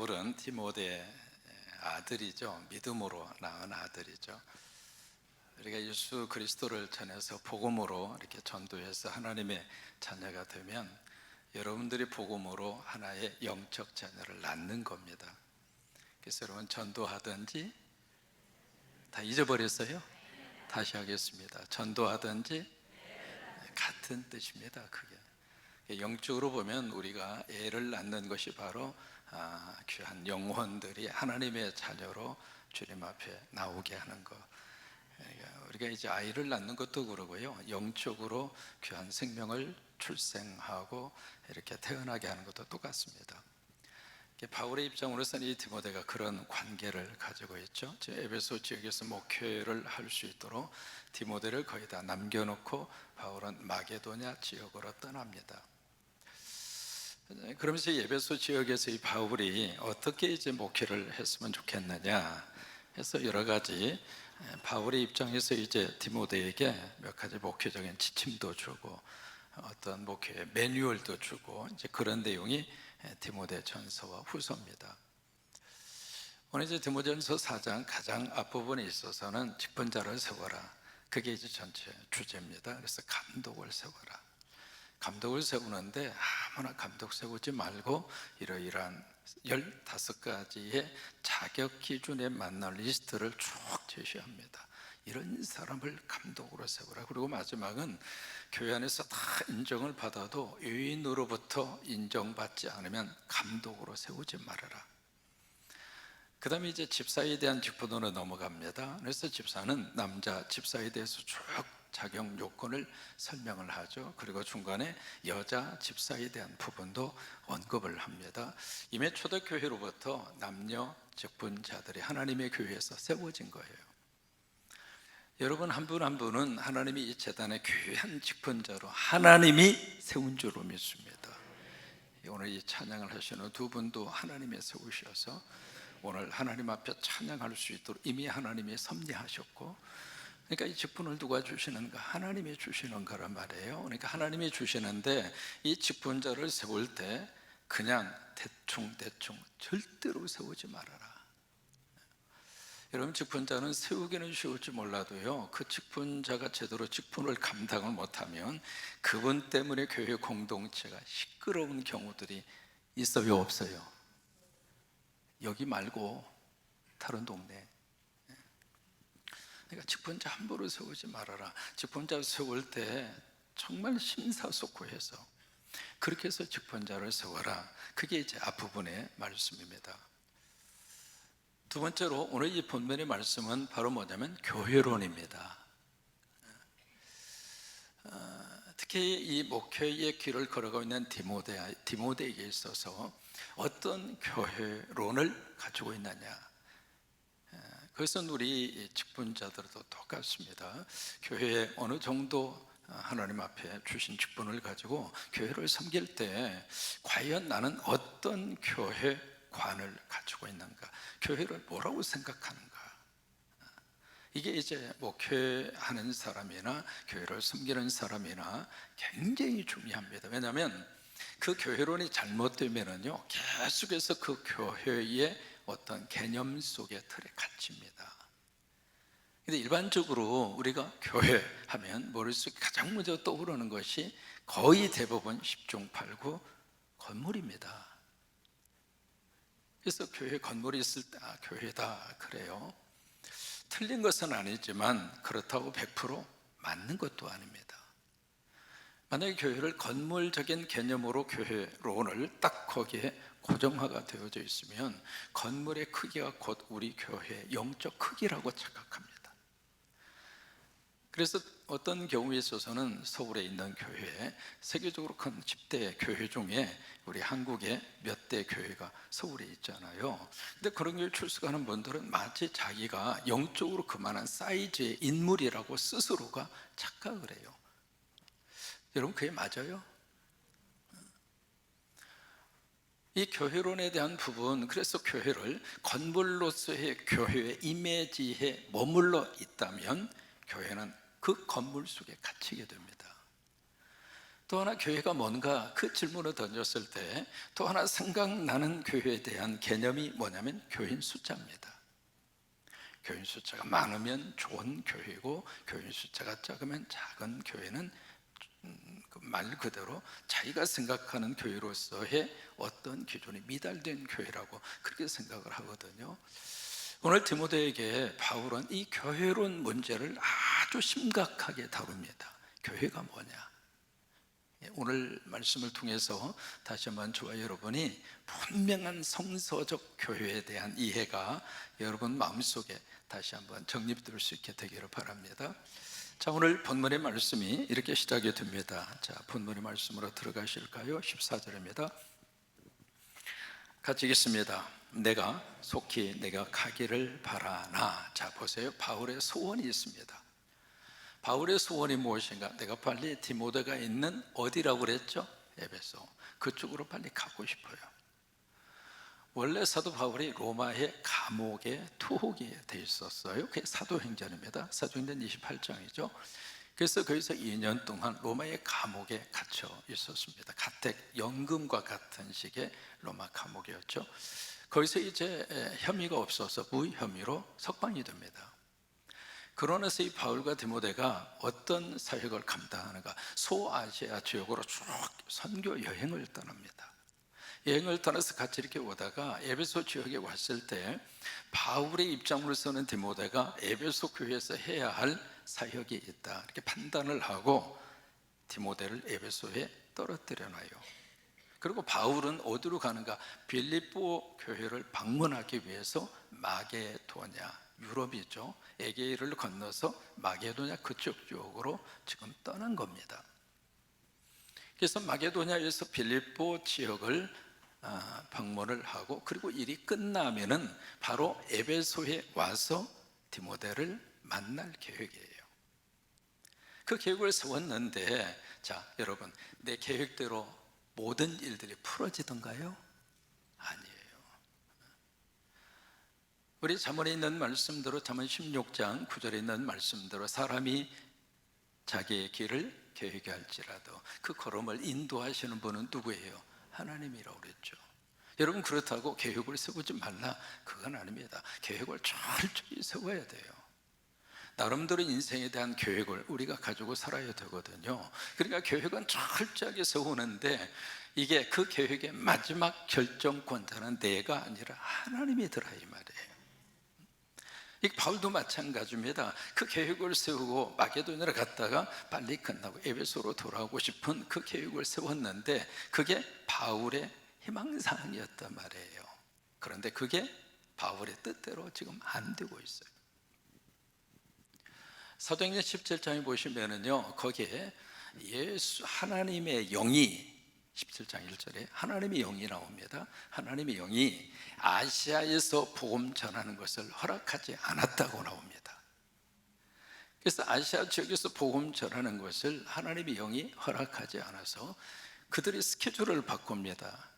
바울은 디모데의 아들이죠. 믿음으로 낳은 아들이죠. 우리가 예수 그리스도를 전해서 복음으로 이렇게 전도해서 하나님의 자녀가 되면 여러분들이 복음으로 하나의 영적 자녀를 낳는 겁니다. 그래서 여러분 전도하든지 다 잊어버렸어요? 다시 하겠습니다. 전도하든지 같은 뜻입니다. 그게 영적으로 보면 우리가 애를 낳는 것이 바로 귀한 영혼들이 하나님의 자녀로 주님 앞에 나오게 하는 것. 우리가 이제 아이를 낳는 것도 그러고요, 영적으로 귀한 생명을 출생하고 이렇게 태어나게 하는 것도 똑같습니다. 바울의 입장으로서는 이 디모데가 그런 관계를 가지고 있죠. 에베소 지역에서 목회를 할 수 있도록 디모데를 거의 다 남겨놓고 바울은 마게도냐 지역으로 떠납니다. 그러면서 에베소 지역에서 이 바울이 어떻게 이제 목회를 했으면 좋겠느냐 해서 여러 가지 바울의 입장에서 이제 디모데에게 몇 가지 목회적인 지침도 주고 어떤 목회의 매뉴얼도 주고 이제 그런 내용이 디모데 전서와 후서입니다. 오늘 이제 디모데전서 4장 가장 앞부분에 있어서는 직분자를 세워라, 그게 이제 전체 주제입니다. 그래서 감독을 세워라. 감독을 세우는데 아무나 감독 세우지 말고 이러이러한 15가지의 자격 기준에 맞는 리스트를 쭉 제시합니다. 이런 사람을 감독으로 세우라. 그리고 마지막은 교회 안에서 다 인정을 받아도 유인으로부터 인정받지 않으면 감독으로 세우지 말아라. 그 다음에 이제 집사에 대한 직분으로 넘어갑니다. 그래서 집사는 남자 집사에 대해서 쭉 자격 요건을 설명을 하죠. 그리고 중간에 여자 집사에 대한 부분도 언급을 합니다. 이미 초대교회로부터 남녀 직분자들이 하나님의 교회에서 세워진 거예요. 여러분 한 분 한 분은 하나님이 이 재단의 귀한 직분자로 하나님이 세운 줄로 믿습니다. 오늘 이 찬양을 하시는 두 분도 하나님이 세우셔서 오늘 하나님 앞에 찬양할 수 있도록 이미 하나님이 섭리하셨고, 그러니까 이 직분을 누가 주시는가? 하나님이 주시는 거란 말이에요. 그러니까 하나님이 주시는데 이 직분자를 세울 때 그냥 대충 절대로 세우지 말아라. 여러분 직분자는 세우기는 쉬울지 몰라도요, 그 직분자가 제대로 직분을 감당을 못하면 그분 때문에 교회 공동체가 시끄러운 경우들이 있어요, 없어요? 여기 말고 다른 동네. 그러니까 직분자 함부로 세우지 말아라. 직분자 세울 때 정말 심사숙고해서 그렇게 해서 직분자를 세워라. 그게 이제 앞부분의 말씀입니다. 두 번째로 오늘 이 본문의 말씀은 바로 뭐냐면 교회론입니다. 특히 이 목회의 길을 걸어가고 있는 디모데에게 있어서 어떤 교회론을 가지고 있느냐, 그것은 우리 직분자들도 똑같습니다. 교회에 어느 정도 하나님 앞에 주신 직분을 가지고 교회를 섬길 때 과연 나는 어떤 교회관을 가지고 있는가, 교회를 뭐라고 생각하는가, 이게 이제 목회하는 사람이나 교회를 섬기는 사람이나 굉장히 중요합니다. 왜냐하면 그 교회론이 잘못되면은요, 계속해서 그 교회의 어떤 개념 속의 틀에 갇힙니다. 근데 일반적으로 우리가 교회 하면 머릿속에 가장 먼저 떠오르는 것이 거의 대부분 10중 8구 건물입니다. 그래서 교회 건물이 있을 때 교회다 그래요. 틀린 것은 아니지만 그렇다고 100% 맞는 것도 아닙니다. 만약에 교회를 건물적인 개념으로 교회론을 딱 거기에 고정화가 되어져 있으면 건물의 크기가 곧 우리 교회의 영적 크기라고 착각합니다. 그래서 어떤 경우에 있어서는 서울에 있는 교회, 세계적으로 큰 10대 교회 중에 우리 한국에 몇 대 교회가 서울에 있잖아요. 근데 그런 교회 출석하는 분들은 마치 자기가 영적으로 그만한 사이즈의 인물이라고 스스로가 착각을 해요. 여러분 그게 맞아요? 이 교회론에 대한 부분, 그래서 교회를 건물로서의 교회의 이미지에 머물러 있다면 교회는 그 건물 속에 갇히게 됩니다. 또 하나 교회가 뭔가 그 질문을 던졌을 때 또 하나 생각나는 교회에 대한 개념이 뭐냐면 교인 숫자입니다. 교인 숫자가 많으면 좋은 교회고 교인 숫자가 작으면 작은 교회는 말 그대로 자기가 생각하는 교회로서의 어떤 기준이 미달된 교회라고 그렇게 생각을 하거든요. 오늘 디모데에게 바울은 이 교회론 문제를 아주 심각하게 다룹니다. 교회가 뭐냐? 오늘 말씀을 통해서 다시 한번 저와 여러분이 분명한 성서적 교회에 대한 이해가 여러분 마음속에 다시 한번 정립될 수 있게 되기를 바랍니다. 자, 오늘 본문의 말씀이 이렇게 시작이 됩니다. 자, 본문의 말씀으로 들어가실까요? 14절입니다. 같이 읽겠습니다. 내가 속히 내가 가기를 바라나. 자, 보세요. 바울의 소원이 있습니다. 바울의 소원이 무엇인가? 내가 빨리 디모데가 있는 어디라고 그랬죠? 에베소. 그쪽으로 빨리 가고 싶어요. 원래 사도 바울이 로마의 감옥에 투옥이 돼 있었어요. 그게 사도행전입니다. 사도행전 28장이죠. 그래서 거기서 2년 동안 로마의 감옥에 갇혀 있었습니다. 가택 연금과 같은 식의 로마 감옥이었죠. 거기서 이제 혐의가 없어서 무혐의로 석방이 됩니다. 그러면서 이 바울과 디모데가 어떤 사역을 감당하는가? 소아시아 지역으로 쭉 선교 여행을 떠납니다. 여행을 떠나서 같이 이렇게 오다가 에베소 지역에 왔을 때 바울의 입장으로서는 디모데가 에베소 교회에서 해야 할 사역이 있다 이렇게 판단을 하고 디모데를 에베소에 떨어뜨려 놔요. 그리고 바울은 어디로 가는가? 빌립보 교회를 방문하기 위해서 마게도냐, 유럽이죠, 에게이를 건너서 마게도냐 그쪽 쪽으로 지금 떠난 겁니다. 그래서 마게도냐에서 빌립보 지역을 방문을 하고 그리고 일이 끝나면은 바로 에베소에 와서 디모데를 만날 계획이에요. 그 계획을 세웠는데, 자, 여러분, 내 계획대로 모든 일들이 풀어지던가요? 아니에요. 우리 잠언에 있는 말씀대로, 잠언 16장 9절에 있는 말씀대로 사람이 자기의 길을 계획할지라도 그 걸음을 인도하시는 분은 누구예요? 하나님이라고 그랬죠. 여러분, 그렇다고 계획을 세우지 말라, 그건 아닙니다. 계획을 철저히 세워야 돼요. 나름대로 인생에 대한 계획을 우리가 가지고 살아야 되거든요. 그러니까 계획은 철저하게 세우는데 이게 그 계획의 마지막 결정권자는 내가 아니라 하나님이더라 이 말이에요. 이 바울도 마찬가지입니다. 그 계획을 세우고 마게도냐를 갔다가 빨리 끝나고 에베소로 돌아오고 싶은 그 계획을 세웠는데 그게 바울의 희망사항이었단 말이에요. 그런데 그게 바울의 뜻대로 지금 안 되고 있어요. 사도행전 17장에 보시면은요, 거기에 예수 하나님의 영이 17장 1절에 하나님의 영이 나옵니다. 하나님의 영이 아시아에서 복음 전하는 것을 허락하지 않았다고 나옵니다. 그래서 아시아 지역에서 복음 전하는 것을 하나님의 영이 허락하지 않아서 그들이 스케줄을 바꿉니다.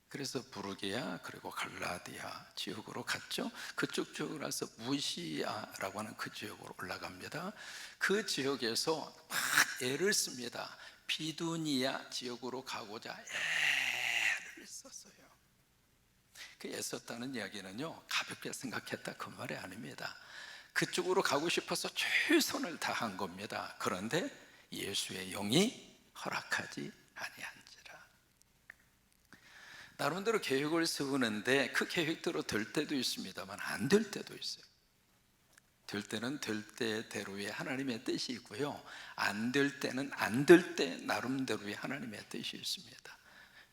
그래서 부르기아 그리고 갈라디아 지역으로 갔죠. 그쪽 지역으로 와서 무시아라고 하는 그 지역으로 올라갑니다. 그 지역에서 막 애를 씁니다. 비두니아 지역으로 가고자 애를 썼어요. 그 애썼다는 이야기는요, 가볍게 생각했다 그 말이 아닙니다. 그쪽으로 가고 싶어서 최선을 다한 겁니다. 그런데 예수의 영이 허락하지 아니한지라. 나름대로 계획을 세우는데 그 계획대로 될 때도 있습니다만 안 될 때도 있어요. 될 때는 될 때대로의 하나님의 뜻이 있고요, 안 될 때는 안 될 때 나름대로의 하나님의 뜻이 있습니다.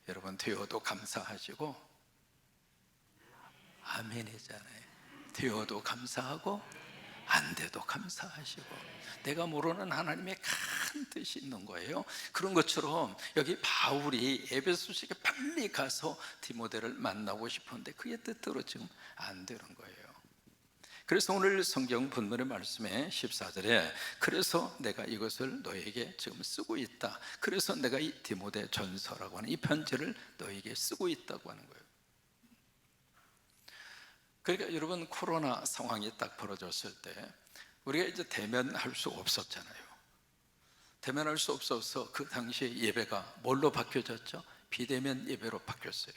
여러분, 되어도 감사하시고 아멘이잖아요. 되어도 감사하고 안 돼도 감사하시고 내가 모르는 하나님의 큰 뜻이 있는 거예요. 그런 것처럼 여기 바울이 에베소식에 빨리 가서 디모데를 만나고 싶은데 그게 뜻대로 지금 안 되는 거예요. 그래서 오늘 성경 본문의 말씀에 14절에 그래서 내가 이것을 너에게 지금 쓰고 있다, 그래서 내가 이 디모데 전서라고 하는 이 편지를 너에게 쓰고 있다고 하는 거예요. 그러니까 여러분, 코로나 상황이 딱 벌어졌을 때 우리가 이제 대면할 수 없었잖아요. 대면할 수 없어서 그 당시에 예배가 뭘로 바뀌어졌죠? 비대면 예배로 바뀌었어요.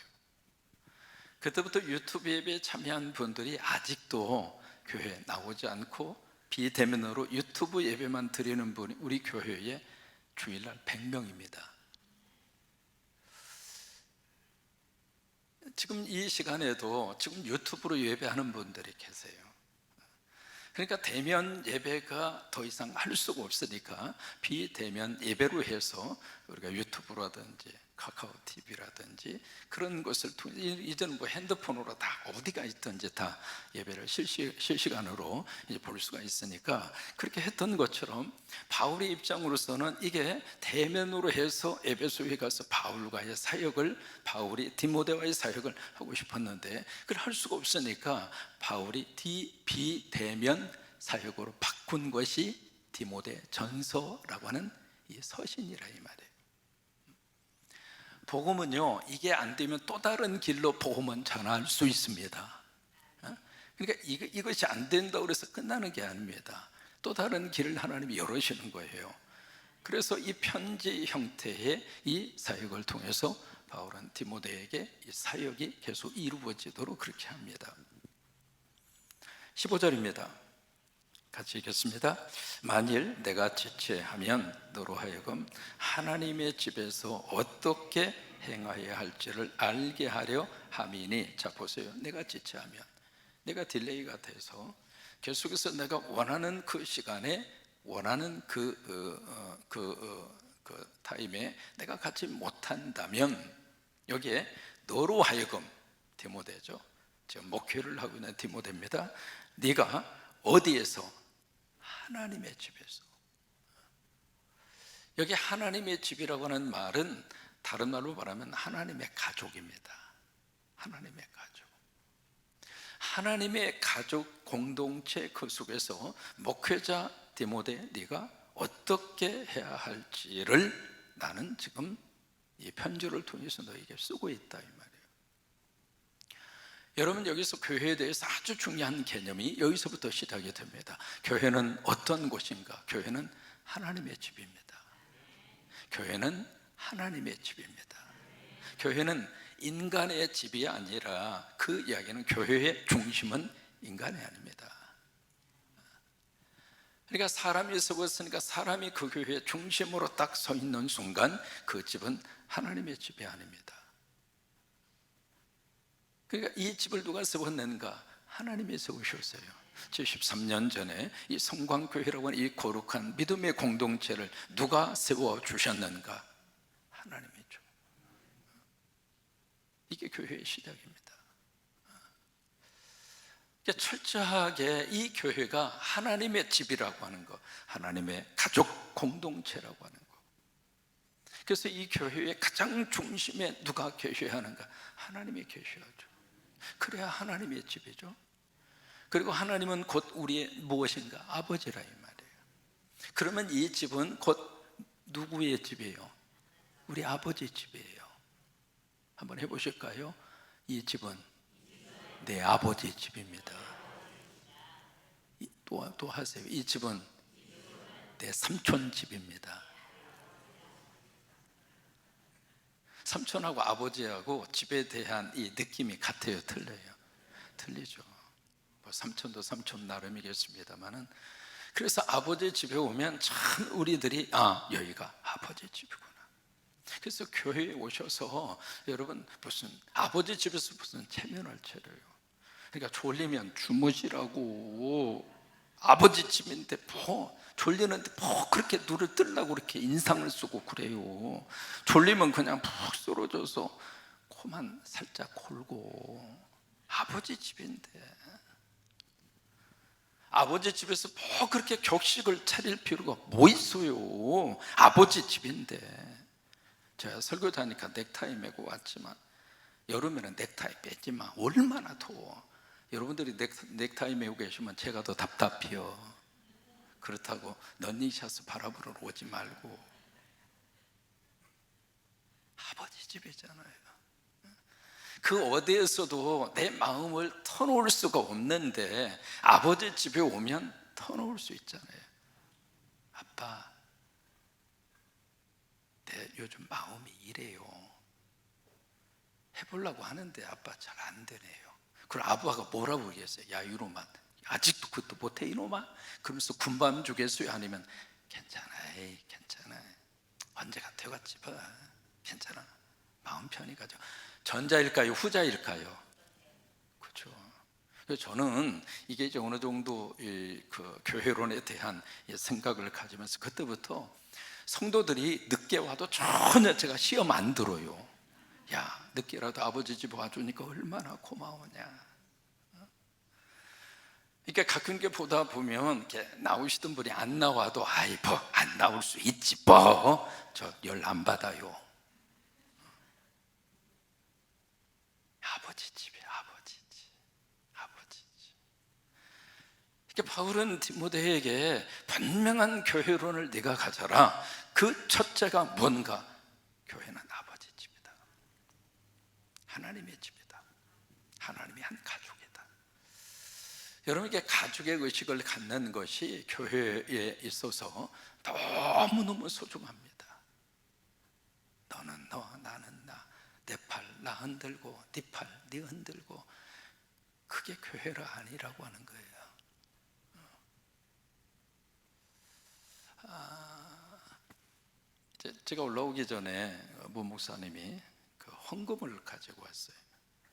그때부터 유튜브 예배에 참여한 분들이 아직도 교회에 나오지 않고 비대면으로 유튜브 예배만 드리는 분이 우리 교회에 주일날 100명입니다. 지금 이 시간에도 지금 유튜브로 예배하는 분들이 계세요. 그러니까 대면 예배가 더 이상 할 수가 없으니까 비대면 예배로 해서 우리가 유튜브라든지 카카오 TV라든지 그런 것을 통해 이제는 뭐 핸드폰으로 다 어디가 있든지 다 예배를 실시간으로 이제 볼 수가 있으니까 그렇게 했던 것처럼 바울의 입장으로서는 이게 대면으로 해서 에베소에 가서 바울과의 사역을 바울이 디모데와의 사역을 하고 싶었는데 그걸 할 수가 없으니까 바울이 비대면 사역으로 바꾼 것이 디모데 전서라고 하는 이 서신이라 이 말이에요. 복음은요, 이게 안 되면 또 다른 길로 복음은 전할 수 있습니다. 그러니까 이것이 안 된다고 해서 끝나는 게 아닙니다. 또 다른 길을 하나님이 열으시는 거예요. 그래서 이 편지 형태의 이 사역을 통해서 바울은 디모데에게 이 사역이 계속 이루어지도록 그렇게 합니다. 15절입니다. 같이 읽겠습니다. 만일 내가 지체하면 너로 하여금 하나님의 집에서 어떻게 행하여야 할지를 알게 하려 함이니. 자 보세요. 내가 지체하면, 내가 딜레이가 돼서 계속해서 내가 원하는 그 시간에 원하는 그 타임에 내가 갖지 못한다면, 여기에 너로 하여금, 디모데죠. 지금 목회를 하고 있는 디모데입니다. 네가 어디에서? 하나님의 집에서. 여기 하나님의 집이라고 하는 말은 다른 말로 말하면 하나님의 가족입니다. 하나님의 가족. 하나님의 가족 공동체 그 속에서 목회자 디모데 네가 어떻게 해야 할지를 나는 지금 이 편지를 통해서 너에게 쓰고 있다 이 말이에요. 여러분, 여기서 교회에 대해서 아주 중요한 개념이 여기서부터 시작이 됩니다. 교회는 어떤 곳인가? 교회는 하나님의 집입니다. 교회는 하나님의 집입니다. 교회는 인간의 집이 아니라 그 이야기는 교회의 중심은 인간이 아닙니다. 그러니까 사람이 서었으니까 사람이 그 교회의 중심으로 딱 서 있는 순간 그 집은 하나님의 집이 아닙니다. 그러니까 이 집을 누가 세웠는가? 하나님이 세우셨어요. 73년 전에 이 성광교회라고 하는 이 거룩한 믿음의 공동체를 누가 세워주셨는가? 하나님이죠. 이게 교회의 시작입니다. 그러니까 철저하게 이 교회가 하나님의 집이라고 하는 것, 하나님의 가족 공동체라고 하는 것. 그래서 이 교회의 가장 중심에 누가 계셔야 하는가? 하나님이 계셔야죠. 그래야 하나님의 집이죠. 그리고 하나님은 곧 우리의 무엇인가? 아버지라 이 말이에요. 그러면 이 집은 곧 누구의 집이에요? 우리 아버지 집이에요. 한번 해보실까요? 이 집은 내 아버지 집입니다. 또 하세요. 이 집은 내 삼촌 집입니다. 삼촌하고 아버지하고 집에 대한 이 느낌이 같아요? 틀려요? 틀리죠. 뭐 삼촌도 삼촌 나름이겠습니다만은, 그래서 아버지 집에 오면 참 우리들이 여기가 아버지 집이구나. 그래서 교회에 오셔서 여러분 무슨 아버지 집에서 무슨 체면을 차려요. 그러니까 졸리면 주무시라고. 아버지 집인데 뭐 졸리는데 뭐 그렇게 눈을 뜨려고 그렇게 인상을 쓰고 그래요. 졸리면 그냥 푹 쓰러져서 코만 살짝 골고. 아버지 집인데, 아버지 집에서 뭐 그렇게 격식을 차릴 필요가 뭐 있어요. 아버지 집인데. 제가 설교자니까 넥타이 메고 왔지만 여름에는 넥타이 빼지 마. 얼마나 더워. 여러분들이 넥타이 메고 계시면 제가 더 답답해요. 그렇다고 런닝샷을 바라보러 오지 말고. 아버지 집이잖아요. 그 어디에서도 내 마음을 터놓을 수가 없는데 아버지 집에 오면 터놓을 수 있잖아요. 아빠, 요즘 마음이 이래요. 해보려고 하는데 아빠 잘 안 되네요. 그럼 아빠가 뭐라고 얘기했어요? 야 이놈아, 아직도 그것도 못해 이놈아? 그러면서 군밤 주겠어요? 아니면 괜찮아, 에이 괜찮아, 언제가 되겠지 뭐, 괜찮아, 마음 편히 가죠. 전자일까요 후자일까요? 그렇죠. 그래서 저는 이게 이제 어느 정도 그 교회론에 대한 생각을 가지면서 그때부터 성도들이 늦게 와도 전혀 제가 시험 안 들어요. 야 늦게라도 아버지 집 와주니까 얼마나 고마우냐. 그러니까 가끔 이렇게 보다 보면 이렇게 나오시던 분이 안 나와도 아이 뭐 안 나올 수 있지 뭐, 저 열 안 받아요. 아버지 집에 아버지 집, 아버지 집. 그러니까 바울은 디모데에게 분명한 교회론을 네가 가져라. 그 첫째가 뭔가? 교회는 아버지 집이다. 하나님의 집이다. 하나님이 한 가족이다. 여러분에게 가족의 의식을 갖는 것이 교회에 있어서 너무너무 소중합니다. 너는 너, 나는 나, 내 팔 나 흔들고 네 팔 네 흔들고, 그게 교회가 아니라고 하는 거예요. 제가 올라오기 전에 문 목사님이 그 헌금을 가지고 왔어요.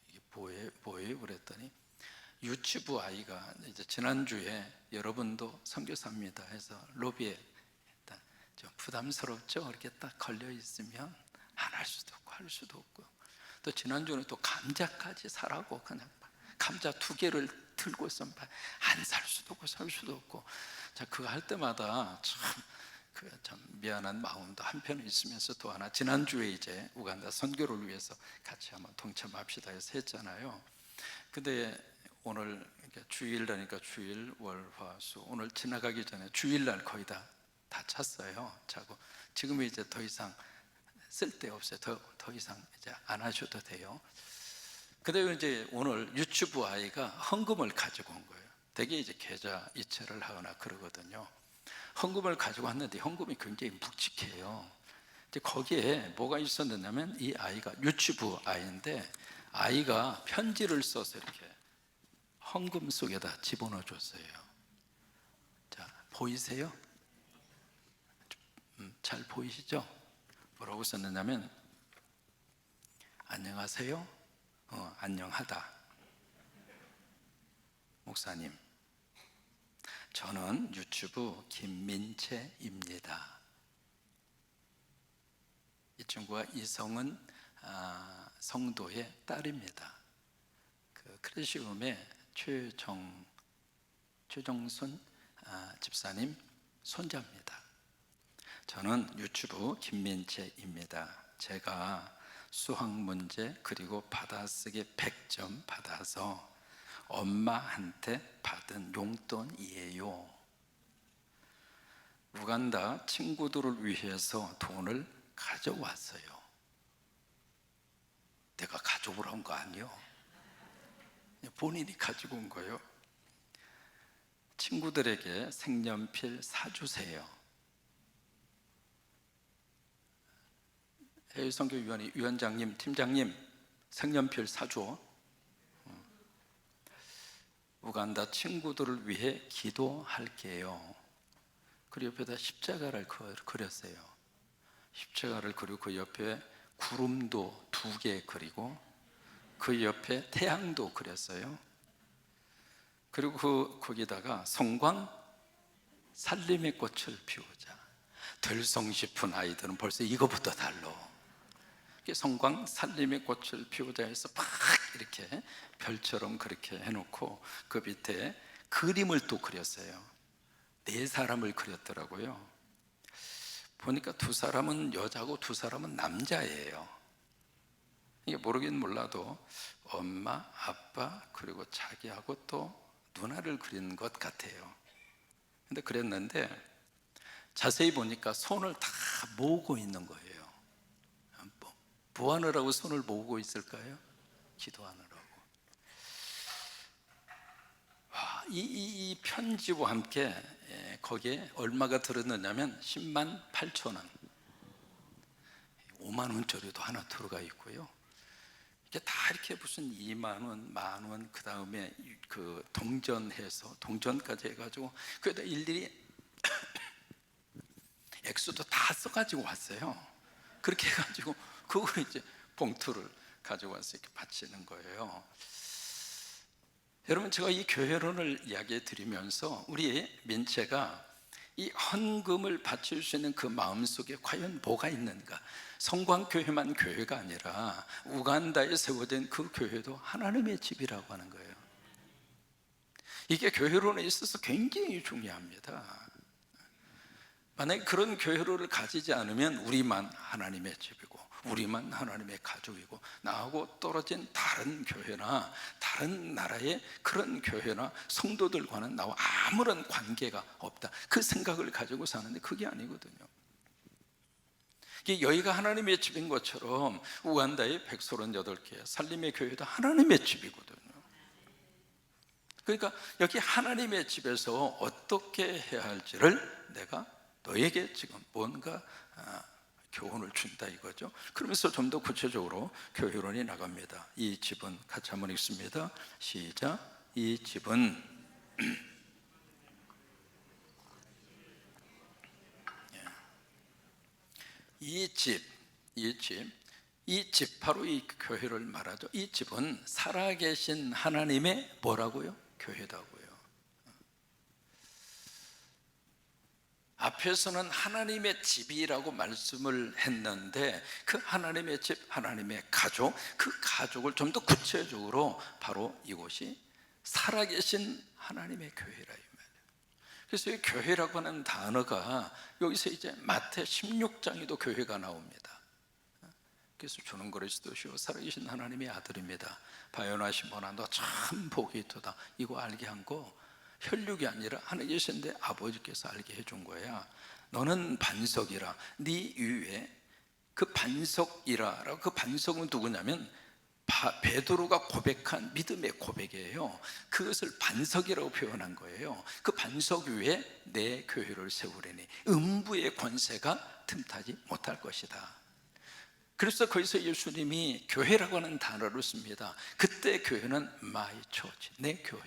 이게 뭐예요? 그랬더니 유치부 아이가 이제 지난주에 여러분도 선교사입니다 해서 로비에 일단 좀 부담스럽죠? 이렇게 딱 걸려 있으면 안 할 수도 없고 할 수도 없고, 또 지난주는 또 감자까지 사라고 그냥 감자 2개를 들고 있으면 안 살 수도 없고 살 수도 없고, 자 그거 할 때마다 참 미안한 마음도 한편에 있으면서, 또 하나 지난주에 이제 우간다 선교를 위해서 같이 한번 동참합시다 해서 했잖아요. 근데 오늘 주일이니까 주일 월화수 오늘 지나가기 전에 주일날 거의 다 찼어요. 자고 지금 이제 더 이상 쓸데없어요. 더 이상 이제 안 하셔도 돼요. 근데 이제 오늘 유치부 아이가 헌금을 가지고 온 거예요. 되게 이제 계좌 이체를 하거나 그러거든요. 헌금을 가지고 왔는데 헌금이 굉장히 묵직해요. 이제 거기에 뭐가 있었느냐면, 이 아이가 유치부 아이인데 아이가 편지를 써서 이렇게 헌금 속에다 집어넣어 줬어요. 자 보이세요? 잘 보이시죠? 뭐라고 썼느냐면 안녕하세요. 안녕하다. 목사님, 저는 유튜브 김민채입니다. 이 친구가 이성은 성도의 딸입니다. 그 크래시움의 최정순 집사님 손자입니다. 저는 유튜브 김민채입니다. 제가 수학 문제 그리고 받아쓰기 100점 받아서 엄마한테 받은 용돈이에요. 우간다 친구들을 위해서 돈을 가져왔어요. 내가 가져오라 온 거 아니요. 본인이 가지고 온 거예요. 친구들에게 색연필 사주세요. 해외선교위원회 위원장님, 팀장님, 색연필 사줘. 우간다 친구들을 위해 기도할게요. 그리고 옆에다 십자가를 그렸어요. 십자가를 그리고 그 옆에 구름도 2개 그리고 그 옆에 태양도 그렸어요. 그리고 거기다가 성광 살림의 꽃을 피우자. 들성 싶은 아이들은 벌써 이거부터 달라. 성광 살림의 꽃을 피우자 해서 막 이렇게 별처럼 그렇게 해놓고 그 밑에 그림을 또 그렸어요. 4사람을 그렸더라고요. 보니까 2사람은 여자고 2사람은 남자예요. 이게 모르긴 몰라도 엄마, 아빠 그리고 자기하고 또 누나를 그린 것 같아요. 근데 그랬는데 자세히 보니까 손을 다 모으고 있는 거예요. 뭐 하느라고 손을 모으고 있을까요? 기도하느라고. 이 편지와 함께 거기에 얼마가 들었느냐면 10만 8천 원. 5만 원짜리도 하나 들어가 있고요. 이게 다 이렇게 무슨 2만 원, 10,000원, 그 다음에 그 동전해서 동전까지 해가지고 그래도 일일이 액수도 다 써가지고 왔어요. 그렇게 해가지고 그걸 이제 봉투를 가지고 와서 이렇게 바치는 거예요. 여러분, 제가 이 교회론을 이야기해 드리면서 우리 민체가 이 헌금을 바칠 수 있는 그 마음속에 과연 뭐가 있는가? 성광교회만 교회가 아니라 우간다에 세워진 그 교회도 하나님의 집이라고 하는 거예요. 이게 교회론에 있어서 굉장히 중요합니다. 만약에 그런 교회론을 가지지 않으면 우리만 하나님의 집이고 우리만 하나님의 가족이고 나하고 떨어진 다른 교회나 다른 나라의 그런 교회나 성도들과는 나와 아무런 관계가 없다, 그 생각을 가지고 사는데 그게 아니거든요. 여기가 하나님의 집인 것처럼 우간다의 138개 살림의 교회도 하나님의 집이거든요. 그러니까 여기 하나님의 집에서 어떻게 해야 할지를 내가 너에게 지금 뭔가 교훈을 준다 이거죠. 그러면서 좀 더 구체적으로 교회론이 나갑니다. 이 집은, 같이 한번 읽습니다. 시작. 이 집은 이 집 바로 이 교회를 말하죠. 이 집은 살아계신 하나님의 뭐라고요? 교회다고요. 앞에서는 하나님의 집이라고 말씀을 했는데 그 하나님의 집, 하나님의 가족, 그 가족을 좀 더 구체적으로 바로 이곳이 살아계신 하나님의 교회라 이 말이에요. 그래서 이 교회라고 하는 단어가 여기서 이제 마태 16장에도 교회가 나옵니다. 그래서 주는 그리스도시요 살아계신 하나님의 아들입니다. 바요나시 모나 너 참 복이 있도다. 이거 알게 한 거 혈육이 아니라 하늘 계신데 아버지께서 알게 해준 거야. 너는 반석이라. 네 위에 그 반석이라. 그 반석은 누구냐면 베드로가 고백한 믿음의 고백이에요. 그것을 반석이라고 표현한 거예요. 그 반석 위에 내 교회를 세우려니 음부의 권세가 틈타지 못할 것이다. 그래서 거기서 예수님이 교회라고 하는 단어를 씁니다. 그때 교회는 my church, 내 교회.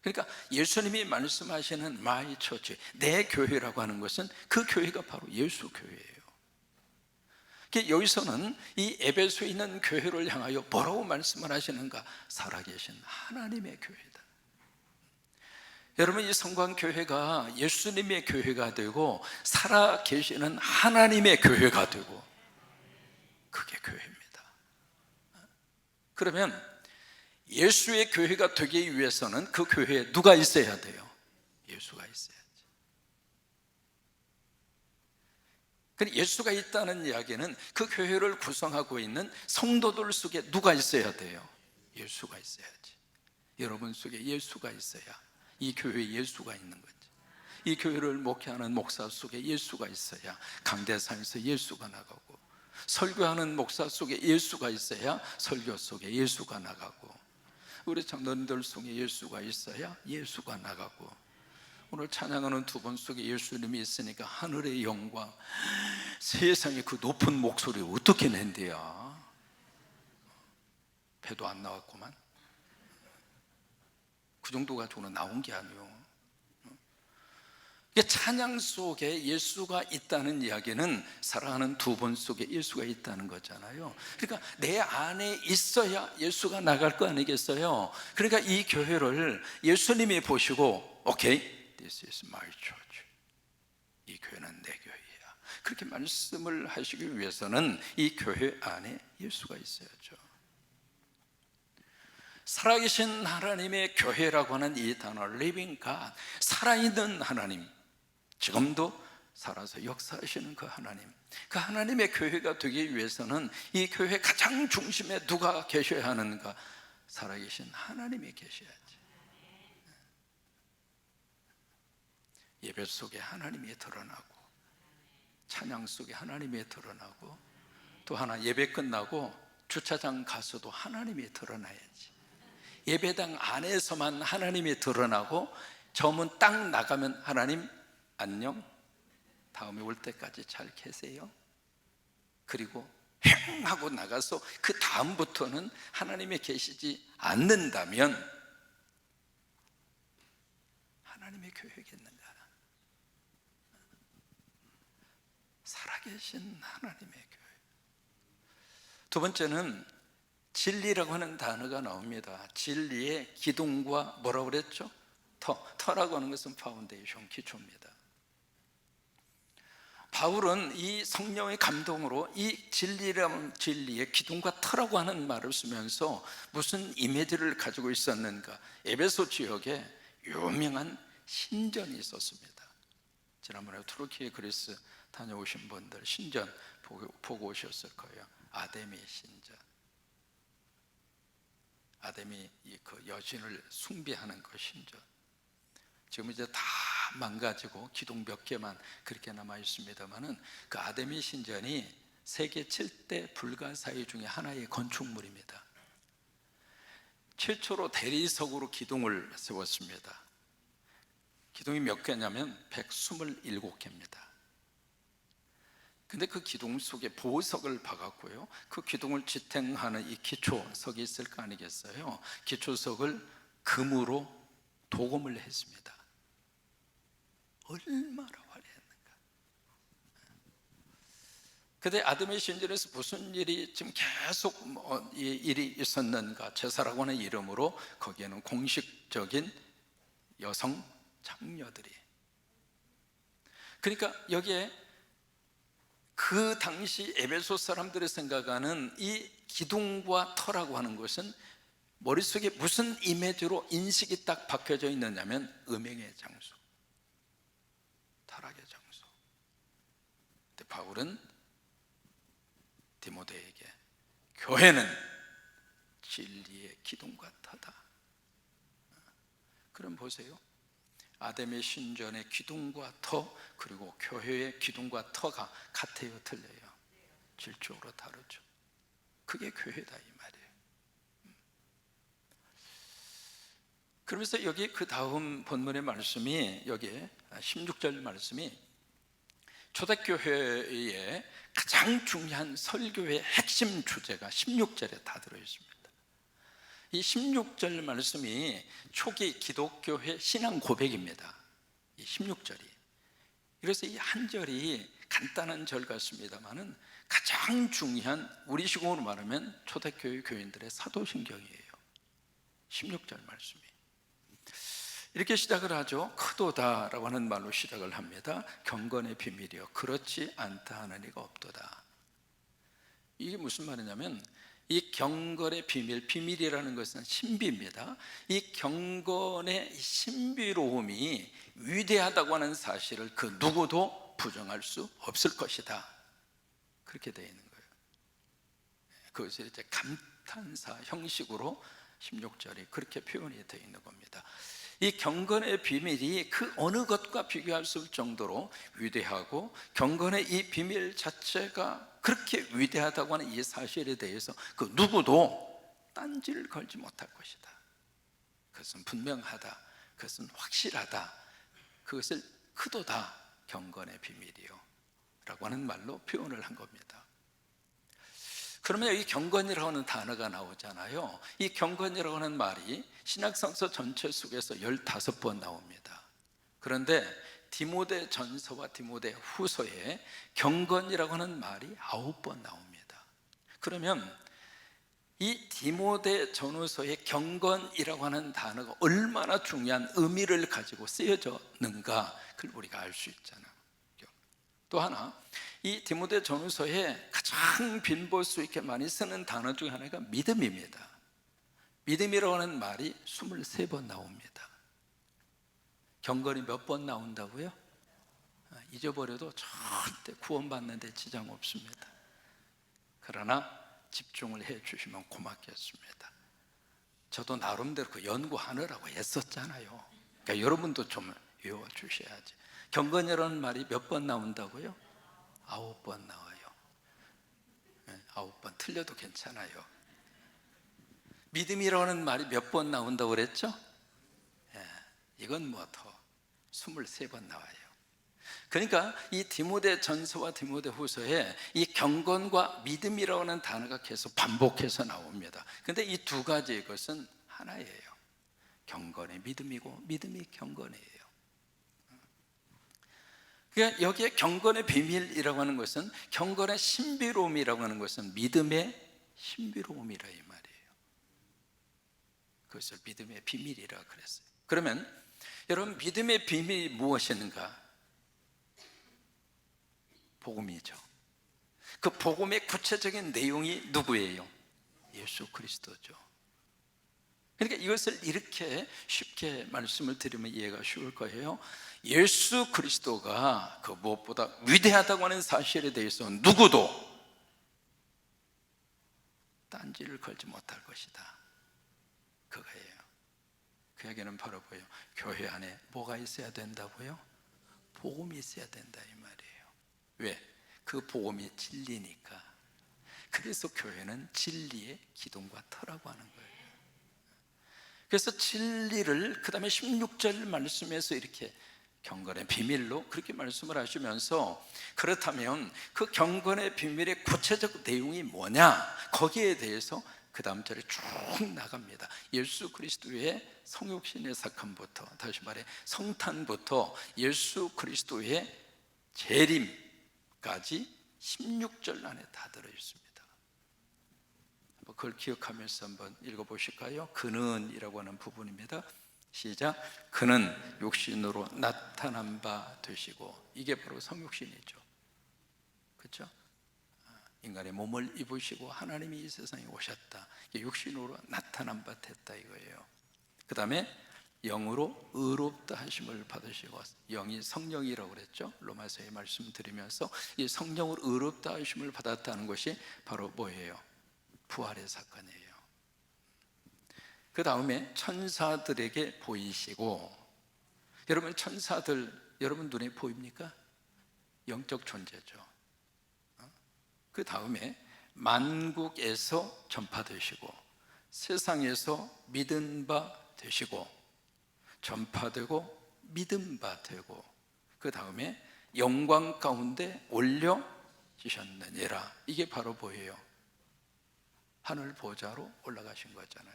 그러니까 예수님이 말씀하시는 my church, 내 교회라고 하는 것은 그 교회가 바로 예수 교회예요. 여기서는 이 에베소에 있는 교회를 향하여 뭐라고 말씀을 하시는가? 살아계신 하나님의 교회다. 여러분, 이 성광교회가 예수님의 교회가 되고 살아계시는 하나님의 교회가 되고 그게 교회입니다. 그러면 예수의 교회가 되기 위해서는 그 교회에 누가 있어야 돼요? 예수가 있어야지. 예수가 있다는 이야기는 그 교회를 구성하고 있는 성도들 속에 누가 있어야 돼요? 예수가 있어야지. 여러분 속에 예수가 있어야 이 교회에 예수가 있는 거지. 이 교회를 목회하는 목사 속에 예수가 있어야 강대상에서 예수가 나가고, 설교하는 목사 속에 예수가 있어야 설교 속에 예수가 나가고, 우리 장로님들 속에 예수가 있어야 예수가 나가고, 오늘 찬양하는 두 분 속에 예수님이 있으니까 하늘의 영광, 세상에 그 높은 목소리 어떻게 낸대야? 배도 안 나왔구만. 그 정도 가지고는 나온 게 아니요. 찬양 속에 예수가 있다는 이야기는 사랑하는 두 분 속에 예수가 있다는 거잖아요. 그러니까 내 안에 있어야 예수가 나갈 거 아니겠어요? 그러니까 이 교회를 예수님이 보시고 오케이, This is my church. 이 교회는 내 교회야. 그렇게 말씀을 하시기 위해서는 이 교회 안에 예수가 있어야죠. 살아계신 하나님의 교회라고 하는 이 단어 Living God, 살아있는 하나님, 지금도 살아서 역사하시는 그 하나님, 그 하나님의 교회가 되기 위해서는 이 교회 가장 중심에 누가 계셔야 하는가? 살아계신 하나님이 계셔야지. 예배 속에 하나님이 드러나고, 찬양 속에 하나님이 드러나고, 또 하나 예배 끝나고 주차장 가서도 하나님이 드러나야지. 예배당 안에서만 하나님이 드러나고 저 문 딱 나가면 하나님 안녕, 다음에 올 때까지 잘 계세요. 그리고 행 하고 나가서 그 다음부터는 하나님이 계시지 않는다면 하나님의 교회겠는가? 살아계신 하나님의 교회. 두 번째는 진리라고 하는 단어가 나옵니다. 진리의 기둥과 뭐라고 그랬죠? 터라고 하는 것은 파운데이션, 기초입니다. 바울은 이 성령의 감동으로 이 진리의 기둥과 터라고 하는 말을 쓰면서 무슨 이미지를 가지고 있었는가? 에베소 지역에 유명한 신전이 있었습니다. 지난번에 투르키에 그리스 다녀오신 분들 신전 보고 오셨을 거예요. 아데미 신전. 아데미 그 여신을 숭배하는 그 신전. 지금 이제 다 망가지고 기둥 몇 개만 그렇게 남아 있습니다만은 그 아데미 신전이 세계 7대 불가사의 중에 하나의 건축물입니다. 최초로 대리석으로 기둥을 세웠습니다. 기둥이 몇 개냐면 127개입니다. 근데 그 기둥 속에 보석을 박았고요, 그 기둥을 지탱하는 이 기초석이 있을 거 아니겠어요? 기초석을 금으로 도금을 했습니다. 얼마나 화려했는가. 근데 아데미 신전에서 무슨 일이 지금 계속 일이 있었는가? 제사라고 하는 이름으로 거기에는 공식적인 여성 장녀들이, 그러니까 여기에 그 당시 에베소 사람들이 생각하는 이 기둥과 터라고 하는 것은 머릿속에 무슨 이미지로 인식이 딱 박혀져 있느냐면 음행의 장소, 타락의 장소. 근데 바울은 디모데에게 교회는 진리의 기둥과 터다. 그럼 보세요. 아데미 신전의 기둥과 터, 그리고 교회의 기둥과 터가 같아요, 틀려요? 질적으로 다르죠. 그게 교회다 이 말이에요. 그러면서 여기 그 다음 본문의 말씀이, 여기 16절 말씀이 초대교회의 가장 중요한 설교의 핵심 주제가 16절에 다 들어있습니다. 이 16절 말씀이 초기 기독교회 신앙 고백입니다. 이 16절이. 그래서 이 한 절이 간단한 절 같습니다만은 가장 중요한, 우리식으로 말하면 초대교회 교인들의 사도신경이에요. 16절 말씀이 이렇게 시작을 하죠. 크도다라고 하는 말로 시작을 합니다. 경건의 비밀이요 그렇지 않다 하는 이가 없도다. 이게 무슨 말이냐면 이 경건의 비밀이라는 것은 신비입니다. 이 경건의 신비로움이 위대하다고 하는 사실을 그 누구도 부정할 수 없을 것이다. 그렇게 되어 있는 거예요. 그것을 이제 감탄사 형식으로 16절이 그렇게 표현이 되어 있는 겁니다. 이 경건의 비밀이 그 어느 것과 비교할 수 없을 정도로 위대하고, 경건의 이 비밀 자체가 그렇게 위대하다고 하는 이 사실에 대해서 그 누구도 딴지를 걸지 못할 것이다. 그것은 분명하다. 그것은 확실하다. 그것을 크도다, 경건의 비밀이요 라고 하는 말로 표현을 한 겁니다. 그러면 여기 경건이라고 하는 단어가 나오잖아요. 이 경건이라고 하는 말이 신약성서 전체 속에서 15번 나옵니다. 그런데 디모데 전서와 디모데 후서에 경건이라고 하는 말이 9번 나옵니다. 그러면 이 디모데 전후서의 경건이라고 하는 단어가 얼마나 중요한 의미를 가지고 쓰여졌는가, 그걸 우리가 알 수 있잖아요. 또 하나, 이 디모데 전후서에 가장 빈볼수 있게 많이 쓰는 단어 중에 하나가 믿음입니다. 믿음이라고 하는 말이 23번 나옵니다. 경건이 몇 번 나온다고요? 잊어버려도 절대 구원받는 데 지장 없습니다. 그러나 집중을 해 주시면 고맙겠습니다. 저도 나름대로 그 연구하느라고 애썼잖아요. 그러니까 여러분도 좀 외워 주셔야지. 경건이라는 말이 몇 번 나온다고요? 9번 나와요. 9번 틀려도 괜찮아요. 믿음이라는 말이 몇 번 나온다고 그랬죠? 이건 뭐 더 23번 나와요. 그러니까 이 디모데전서와 디모데후서에 이 경건과 믿음이라고 하는 단어가 계속 반복해서 나옵니다. 그런데 이 두 가지의 것은 하나예요. 경건의 믿음이고 믿음이 경건이에요. 그러니까 여기에 경건의 비밀이라고 하는 것은, 경건의 신비로움이라고 하는 것은 믿음의 신비로움이라 이 말이에요. 그것을 믿음의 비밀이라 그랬어요. 그러면 여러분, 믿음의 비밀이 무엇인가? 복음이죠. 그 복음의 구체적인 내용이 누구예요? 예수 그리스도죠. 그러니까 이것을 이렇게 쉽게 말씀을 드리면 이해가 쉬울 거예요. 예수 그리스도가 그 무엇보다 위대하다고 하는 사실에 대해서 누구도 딴지를 걸지 못할 것이다, 그거예요. 그 얘기는 바로 뭐예요? 교회 안에 뭐가 있어야 된다고요? 복음이 있어야 된다 이 말이에요. 왜? 그 복음이 진리니까. 그래서 교회는 진리의 기둥과 터라고 하는 거예요. 그래서 진리를 그 다음에 16절 말씀에서 이렇게 경건의 비밀로 그렇게 말씀을 하시면서, 그렇다면 그 경건의 비밀의 구체적 내용이 뭐냐, 거기에 대해서 그 다음 절에 쭉 나갑니다. 예수 그리스도의 성육신의 사건부터, 다시 말해 성탄부터 예수 그리스도의 재림까지 16절 안에 다 들어있습니다. 그걸 기억하면서 한번 읽어보실까요? 그는 이라고 하는 부분입니다. 시작. 그는 육신으로 나타난 바 되시고, 이게 바로 성육신이죠. 그렇죠? 인간의 몸을 입으시고 하나님이 이 세상에 오셨다, 이게 육신으로 나타난 바 됐다 이거예요. 그 다음에 영으로 의롭다 하심을 받으시고, 영이 성령이라고 그랬죠. 로마서에 말씀드리면서 이 성령으로 의롭다 하심을 받았다는 것이 바로 뭐예요? 부활의 사건이에요. 그 다음에 천사들에게 보이시고, 여러분 천사들 여러분 눈에 보입니까? 영적 존재죠. 그 다음에 만국에서 전파되시고, 세상에서 믿은 바 되시고, 전파되고 믿은 바 되고, 그 다음에 영광 가운데 올려지셨느니라. 이게 바로 뭐예요? 하늘 보좌로 올라가신 거잖아요.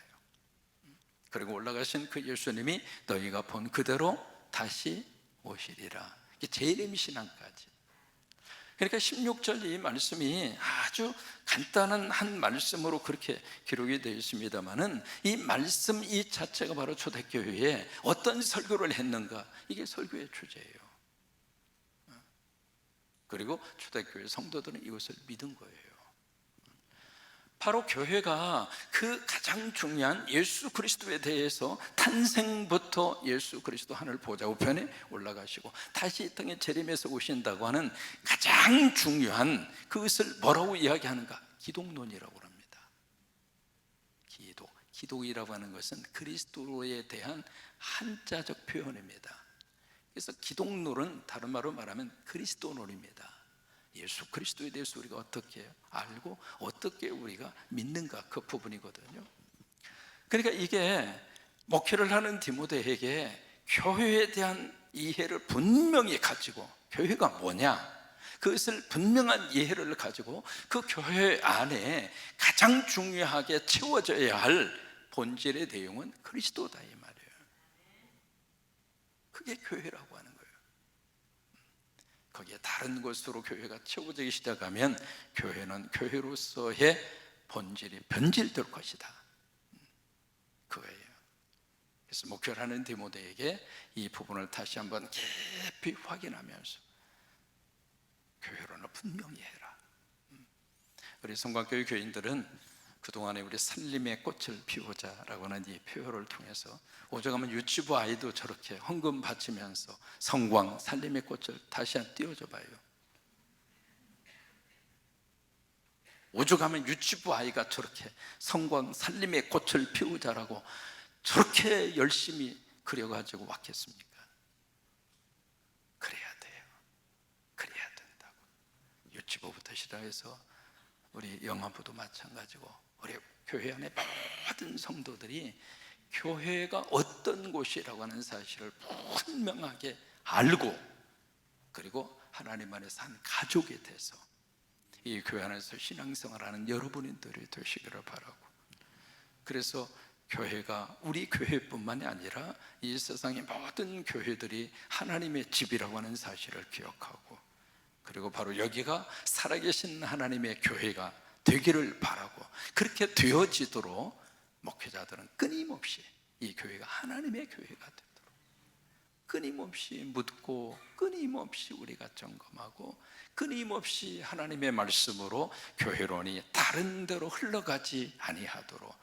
그리고 올라가신 그 예수님이 너희가 본 그대로 다시 오시리라. 이게 재림신앙까지. 그러니까 16절 이 말씀이 아주 간단한 한 말씀으로 그렇게 기록이 되어 있습니다만은, 이 말씀 이 자체가 바로 초대교회에 어떤 설교를 했는가, 이게 설교의 주제예요. 그리고 초대교회 성도들은 이것을 믿은 거예요. 바로 교회가 그 가장 중요한 예수 그리스도에 대해서, 탄생부터 예수 그리스도 하늘 보좌 우편에 올라가시고 다시 이 땅에 재림해서 오신다고 하는 가장 중요한 그것을 뭐라고 이야기하는가? 기독론이라고 합니다. 기독이라고 하는 것은 그리스도에 대한 한자적 표현입니다. 그래서 기독론은 다른 말로 말하면 그리스도론입니다. 예수 그리스도에 대해서 우리가 어떻게 알고 어떻게 우리가 믿는가, 그 부분이거든요. 그러니까 이게 목회를 하는 디모데에게 교회에 대한 이해를 분명히 가지고, 교회가 뭐냐, 그것을 분명한 이해를 가지고 그 교회 안에 가장 중요하게 채워져야 할 본질의 내용은 그리스도다 이 말이에요. 그게 교회라고 하는 거예요. 거기에 다른 것으로 교회가 채워지기 시작하면 교회는 교회로서의 본질이 변질될 것이다, 그거예요. 그래서 목회를 하는 디모데에게 이 부분을 다시 한번 깊이 확인하면서 교회로는 분명히 해라. 우리 성곽교회 교인들은 그동안에 우리 살림의 꽃을 피우자라고 하는 이 표현을 통해서, 오죽하면 유치부 아이도 저렇게 헌금 바치면서 성광 살림의 꽃을 다시 한번 띄워줘 봐요. 오죽하면 유치부 아이가 저렇게 성광 살림의 꽃을 피우자라고 저렇게 열심히 그려가지고 왔겠습니까? 그래야 돼요. 그래야 된다고. 유치부부터 시작해서 우리 영화부도 마찬가지고, 우리 교회 안에 모든 성도들이 교회가 어떤 곳이라고 하는 사실을 분명하게 알고, 그 그리고 하나님 안에서 한 가족이 돼서 이 교회 안에서 신앙생활하는 여러분들이 되시기를 바라고, 그래서 교회가 우리 교회뿐만이 아니라 이 세상의 모든 교회들이 하나님의 집이라고 하는 사실을 기억하고, 그리고 바로 여기가 살아계신 하나님의 교회가 되기를 바라고, 그렇게 되어지도록 목회자들은 끊임없이 이 교회가 하나님의 교회가 되도록 끊임없이 묻고, 끊임없이 우리가 점검하고, 끊임없이 하나님의 말씀으로 교회론이 다른 데로 흘러가지 아니하도록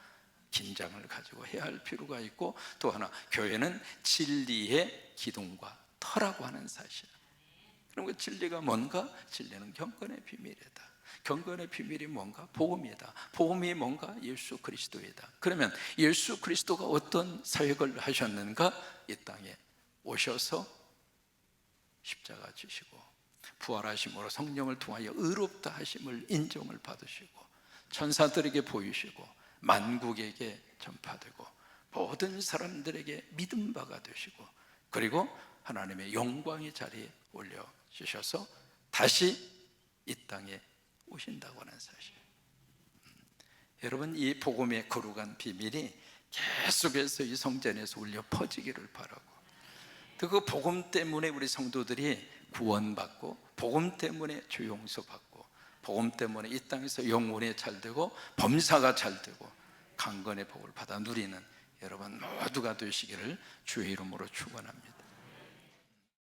긴장을 가지고 해야 할 필요가 있고, 또 하나, 교회는 진리의 기둥과 터라고 하는 사실. 그럼 그 진리가 뭔가? 진리는 경건의 비밀이다. 경건의 비밀이 뭔가? 복음이다. 복음이 뭔가? 예수 그리스도이다. 그러면 예수 그리스도가 어떤 사역을 하셨는가? 이 땅에 오셔서 십자가 지시고 부활하심으로 성령을 통하여 의롭다 하심을 인정을 받으시고 천사들에게 보이시고 만국에게 전파되고 모든 사람들에게 믿음 바가 되시고, 그리고 하나님의 영광의 자리에 올려주셔서 다시 이 땅에 오신다고 하는 사실. 여러분, 이 복음의 거룩한 비밀이 계속해서 이 성전에서 울려 퍼지기를 바라고, 그 복음 때문에 우리 성도들이 구원받고, 복음 때문에 죄 용서받고, 복음 때문에 이 땅에서 영혼이 잘되고 범사가 잘되고 강건의 복을 받아 누리는 여러분 모두가 되시기를 주의 이름으로 축원합니다.